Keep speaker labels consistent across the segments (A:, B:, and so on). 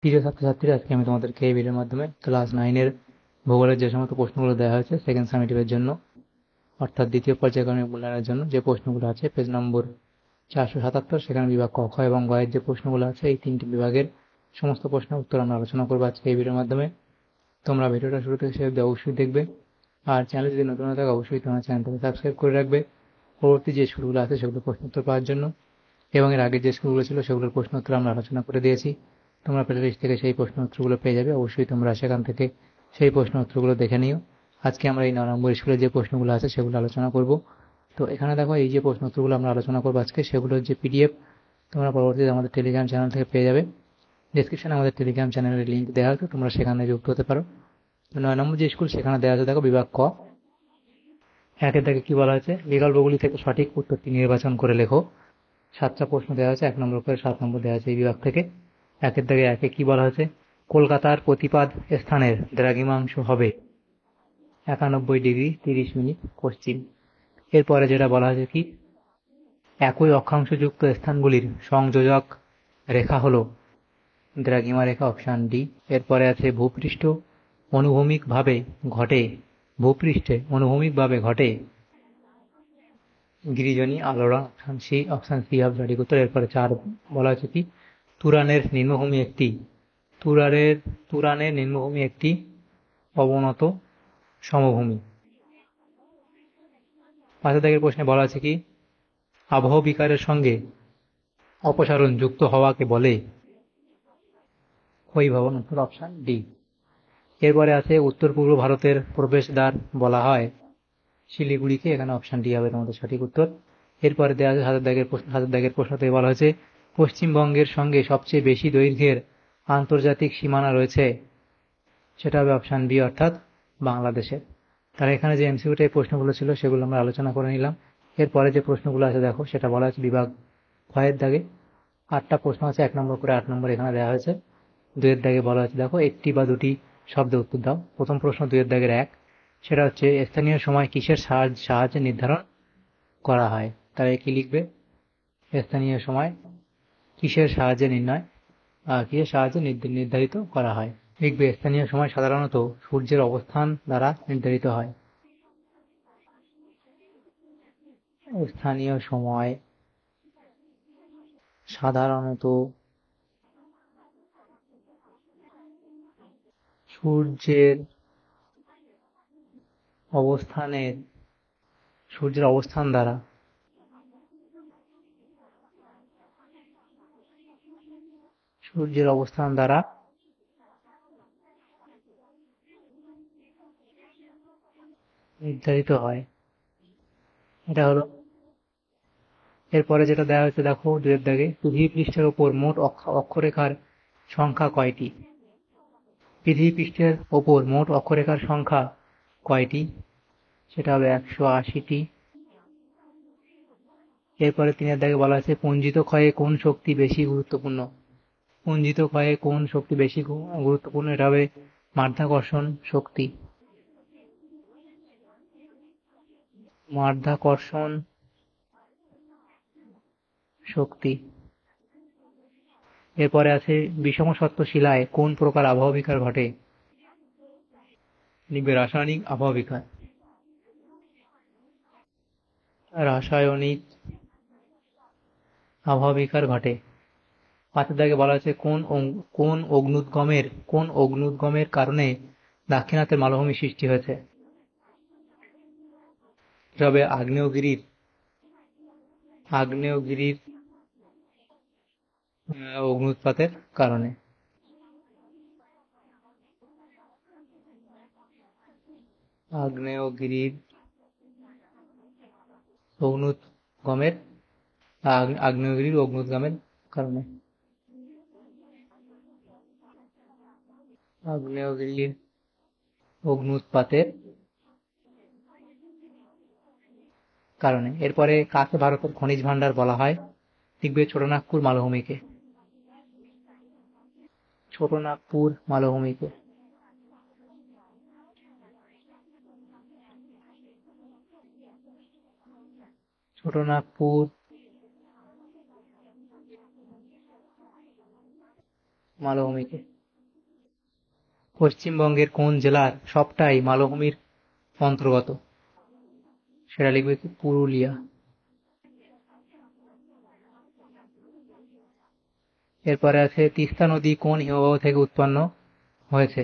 A: প্রিয় ছাত্রছাত্রীরা, আজকে আমি তোমাদেরকে এই ভিডিওর মাধ্যমে ক্লাস 9-এর ভূগোলের যে সমস্ত প্রশ্নগুলো দেওয়া হয়েছে সেকেন্ড সামেটিভের জন্য, অর্থাৎ দ্বিতীয় পর্যায়ক্রমিক মূল্যায়নের জন্য যে প্রশ্নগুলো আছে পেজ নম্বর 477, সেখানে বিভাগ ক, খ এবং গ এর যে প্রশ্নগুলো আছে এই তিনটি বিভাগের সমস্ত প্রশ্নের উত্তর আমরা আলোচনা করবো আজকে এই ভিডিওর মাধ্যমে। তোমরা ভিডিওটা শুরু থেকে শেষ অবধি অবশ্যই দেখবে, আর চ্যানেল যদি নতুন হয়ে থাকে অবশ্যই তোমার চ্যানেলটাকে সাবস্ক্রাইব করে রাখবে পরবর্তী যে স্কুলগুলো আছে সেগুলো প্রশ্ন উত্তর পাওয়ার জন্য। এবং এর আগের যে স্কুলগুলো ছিল সেগুলোর প্রশ্ন উত্তর আমরা আলোচনা করে দিয়েছি, তোমরা প্লেলিস্ট থেকে সেই প্রশ্ন উত্তরগুলো পেয়ে যাবে। অবশ্যই তোমরা সেখান থেকে সেই প্রশ্ন উত্তরগুলো দেখে নিও। আজকে আমরা এই 9 নম্বর স্কুলের যে প্রশ্নগুলো আছে সেগুলো আলোচনা করব। তো এখানে দেখো, এই যে প্রশ্ন উত্তরগুলো আমরা আলোচনা করবো আজকে সেগুলোর যে পিডিএফ তোমরা পরবর্তীতে আমাদের টেলিগ্রাম চ্যানেল থেকে পেয়ে যাবে। ডেসক্রিপশনে আমাদের টেলিগ্রাম চ্যানেলের লিঙ্ক দেওয়া আছে, তোমরা সেখানে যুক্ত হতে পারো। 9 নম্বর যে স্কুল সেখানে দেওয়া আছে দেখো বিভাগ ক, একের দাগে কি বলা হয়েছে, বিকল্পগুলি থেকে সঠিক উত্তরটি নির্বাচন করে লেখো। 7টা প্রশ্ন দেওয়া আছে, 1 নম্বর করে 7 নম্বর দেওয়া আছে এই বিভাগ থেকে। একের দাগে একে কি বলা হয়েছে, কলকাতার প্রতিপাদ স্থানের দ্রাঘিমাংশ হবে 91 ডিগ্রি 30 মিনিট পশ্চিম। এরপরে যেটা বলা হয়েছে কি, একই অক্ষাংশযুক্ত স্থানগুলির সংযোজক রেখা হলো দ্রাঘিমা রেখা, অপশন ডি। এরপরে আছে ভূপৃষ্ঠে অনুভূমিকভাবে ঘটে গিরিজনী আলোড়ন, অপশন সি হবে সঠিক উত্তর। এরপরে 4 বলা হয়েছে কি, তুরানের নিম্নভূমি একটি অবনত সমভূমি। 5 দাগের প্রশ্নে বলা আছে কি, আবহ বিকারের সঙ্গে অপসারণ যুক্ত হওয়াকে বলে ক্ষয়ীভবন, উত্তর অপশন ডি। এরপরে আছে উত্তর পূর্ব ভারতের প্রবেশদ্বার বলা হয় শিলিগুড়িকে, এখানে অপশন ডি হবে তোমাদের সঠিক উত্তর। এরপরে দেওয়া আছে 7 দাগের প্রশ্নতে বলা হয়েছে পশ্চিমবঙ্গের সঙ্গে সবচেয়ে বেশি দৈর্ঘ্যের আন্তর্জাতিক সীমানা রয়েছে, সেটা হবে অপশন বি, অর্থাৎ বাংলাদেশের। তাহলে এখানে যে এমসিকিউ টাইপ প্রশ্নগুলো ছিল সেগুলো আমরা আলোচনা করে নিলাম। এরপরে যে প্রশ্নগুলো আছে দেখো, সেটা বলা আছে বিভাগ ক্ষয়ের দাগে 8টা প্রশ্ন আছে, 1 নম্বর করে 8 নম্বর এখানে দেওয়া হয়েছে। 2-এর দাগে বলা আছে দেখো, একটি বা দুটি শব্দে উত্তর দাও। প্রথম প্রশ্ন 2-এর দাগের 1, সেটা হচ্ছে স্থানীয় সময় কিসের সাহায্যে নির্ধারণ করা হয়। তাহলে কি লিখবে, স্থানীয় সময় কিসের সাহায্যে নির্ধারিত করা হয়। লিখবে, স্থানীয় সময় সাধারণত সূর্যের অবস্থান দ্বারা নির্ধারিত হয়। স্থানীয় সময় সাধারণত সূর্যের অবস্থান দ্বারা নির্ধারিত হয়, এটা হলো। এরপরে যেটা দেওয়া হয়েছে দেখো 2-এর দাগে, পৃথিবী পৃষ্ঠের ওপর মোট অক্ষরেখার সংখ্যা কয়টি। পৃথিবী পৃষ্ঠের ওপর মোট অক্ষরেখার সংখ্যা কয়টি, সেটা হবে 180টি। এরপরে 3-এর দাগে বলা আছে পুঞ্জিত ক্ষয়ে কোন শক্তি বেশি গুরুত্বপূর্ণ। এটা হবে মাধ্যাকর্ষণ শক্তি। এরপরে আছে বিষম সত্ত্ব শিলায় কোন প্রকার আবহ বিকার ঘটে। লিখবে রাসায়নিক আবহ বিকার ঘটে। 5-এর দাগে বলা আছে কোন অগ্নুদ্গমের কারণে দাক্ষিণাত্যের মালভূমি সৃষ্টি হয়েছে। তবে আগ্নেয়গিরির অগ্নুৎপাতের কারণে। আগ্নেয়গিরির অগ্নুৎগমের কারণে। আগ্নেয়গিরির অগ্নুৎপাতের কারণে। এরপরে কাকে ভারতের খনিজ ভান্ডার বলা হয়। লিখবে ছোটনাগপুর মালভূমিকে। ছোটনাগপুর মালভূমিকে। পশ্চিমবঙ্গের কোন জেলার সবটাই মালভূমির অন্তর্গত? সেটা লিখবে কি পুরুলিয়া। এরপরে আছে তিস্তা নদী কোন হিমবাহ থেকে উৎপন্ন হয়েছে?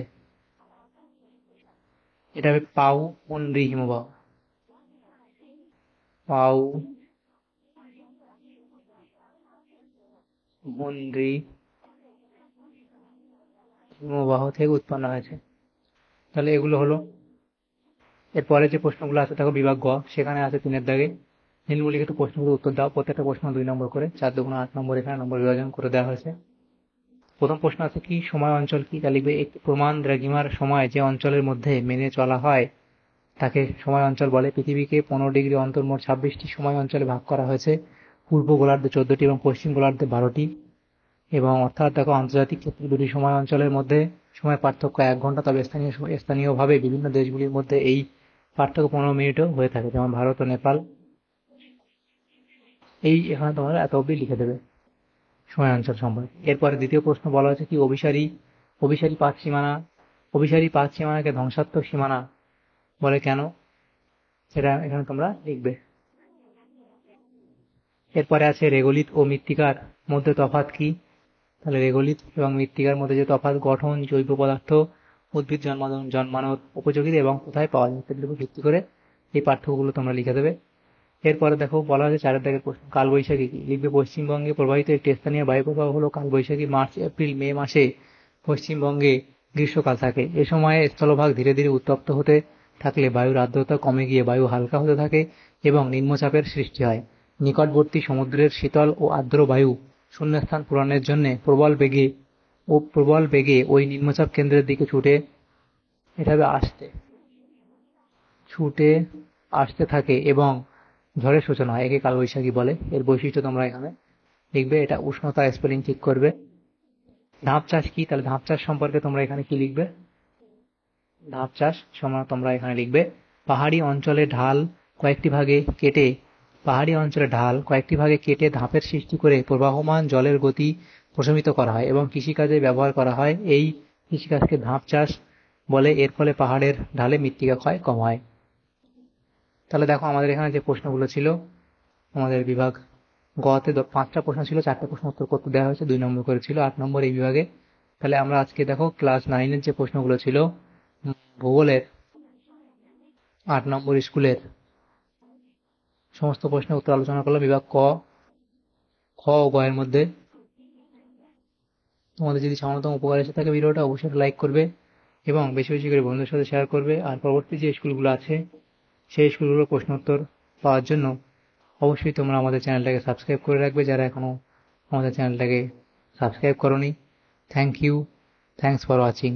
A: এটা হবে পাউমন্ডি হিমবাহ। পাউমন্ডি হিমবাহ থেকে উৎপন্ন হয়েছে। তাহলে এগুলো হলো। এরপরে যে প্রশ্নগুলো আছে দেখো বিভাগ গ, সেখানে আছে 3-এর দাগে নিম্নলিখিত প্রশ্নগুলোর উত্তর দাও। প্রত্যেকটা প্রশ্ন 2 নম্বর করে, 4 দুগুণ 8 নম্বর এখানে নম্বর বিভাজন করে দেওয়া হয়েছে। প্রথম প্রশ্ন আছে কি সময় অঞ্চল কি? তা লিখবে একটি প্রমাণ দ্রাঘিমার সময় যে অঞ্চলের মধ্যে মেনে চলা হয় তাকে সময় অঞ্চল বলে। পৃথিবীকে 15 ডিগ্রি অন্তর মোট 26টি সময় অঞ্চলে ভাগ করা হয়েছে। পূর্ব গোলার্ধে 14টি এবং পশ্চিম গোলার্ধে 12টি। এবং অর্থাৎ দেখো আন্তর্জাতিক ক্ষেত্রে দুটি সময় অঞ্চলের মধ্যে সময় পার্থক্য 1 ঘন্টা, তবে স্থানীয়ভাবে বিভিন্ন দেশগুলির মধ্যে এই পার্থক্য 15 মিনিটও হয়ে থাকে, যেমন ভারত ও নেপাল। এই এখানে তোমরা এত অব্দি লিখে দেবে সময় অঞ্চল সম্পর্কে। এরপরে দ্বিতীয় প্রশ্ন বলা হয়েছে কি অভিসারী পাত সীমানা, অভিসারী পাত সীমানাকে ধ্বংসাত্মক সীমানা বলে কেন? সেটা এখানে তোমরা লিখবে। এরপরে আছে রেগোলিথ ও মৃত্তিকার মধ্যে তফাৎ কি? তাহলে রেগোলিথ এবং মৃত্তিকার মধ্যে যে তফাৎ গঠন, জৈব পদার্থ, উদ্ভিদ জন্মানোর উপযোগী এবং কোথায় পাওয়া যায় সেগুলোর উপর ভিত্তি করে এই পার্থক্যগুলো তোমরা লিখে দেবে। এরপরে দেখো বলা হয়েছে 4-এর দাগের প্রশ্ন কালবৈশাখী কি? লিখবে পশ্চিমবঙ্গে প্রবাহিত একটি স্থানীয় বায়ুপ্রবাহ হলো কালবৈশাখী। মার্চ এপ্রিল মে মাসে পশ্চিমবঙ্গে গ্রীষ্মকাল থাকে। এ সময়ে স্থলভাগ ধীরে ধীরে উত্তপ্ত হতে থাকলে বায়ুর আর্দ্রতা কমে গিয়ে বায়ু হালকা হতে থাকে এবং নিম্নচাপের সৃষ্টি হয়। নিকটবর্তী সমুদ্রের শীতল ও আর্দ্র বায়ু শূন্যস্থান পূরণের জন্য প্রবল বেগে ওই নিম্নচাপ কেন্দ্রের দিকে এটা হবে ছুটে আসতে থাকে এবং ঝড়ের সূচনা হয়। একে কালবৈশাখী বলে। এর বৈশিষ্ট্য তোমরা এখানে লিখবে। এটা উষ্ণতা স্পেলিং ঠিক করবে। ধাপ চাষ কি? তাহলে ধাপ চাষ সম্পর্কে তোমরা এখানে কি লিখবে? ধাপ চাষ সময় তোমরা এখানে লিখবে পাহাড়ি অঞ্চলে ঢাল কয়েকটি ভাগে কেটে ধাপের সৃষ্টি করে প্রবাহমান জলের গতি প্রশমিত করা হয় এবং কৃষিকাজে ব্যবহার করা হয়। এই কৃষিকাজকে ধাপ চাষ বলে। এর ফলে পাহাড়ের ঢালে মৃত্তিকা ক্ষয় কম হয়। তাহলে দেখো আমাদের এখানে যে প্রশ্নগুলো ছিল, আমাদের বিভাগ গতে 5টা প্রশ্ন ছিল, 4টে প্রশ্ন উত্তর করতে দেওয়া হয়েছে, 2 নম্বর করে ছিল, 8 নম্বর এই বিভাগে। তাহলে আমরা আজকে দেখো ক্লাস 9-এর যে প্রশ্নগুলো ছিল ভূগোলের 8 নম্বর স্কুলের সমস্ত প্রশ্নের উত্তর আলোচনা করলাম বিভাগ ক, খ ও গ এর মধ্যে। তোমাদের যদি সামান্যতম উপকার এসে থাকে ভিডিওটা অবশ্যই লাইক করবে এবং বেশি বেশি করে বন্ধুদের সাথে শেয়ার করবে। আর পরবর্তী যে স্কুলগুলো আছে সেই স্কুলগুলোর প্রশ্ন উত্তর পাওয়ার জন্য অবশ্যই তোমরা আমাদের চ্যানেলটাকে সাবস্ক্রাইব করে রাখবে যারা এখনো আমাদের চ্যানেলটাকে সাবস্ক্রাইব করোনি। Thank you, thanks for watching.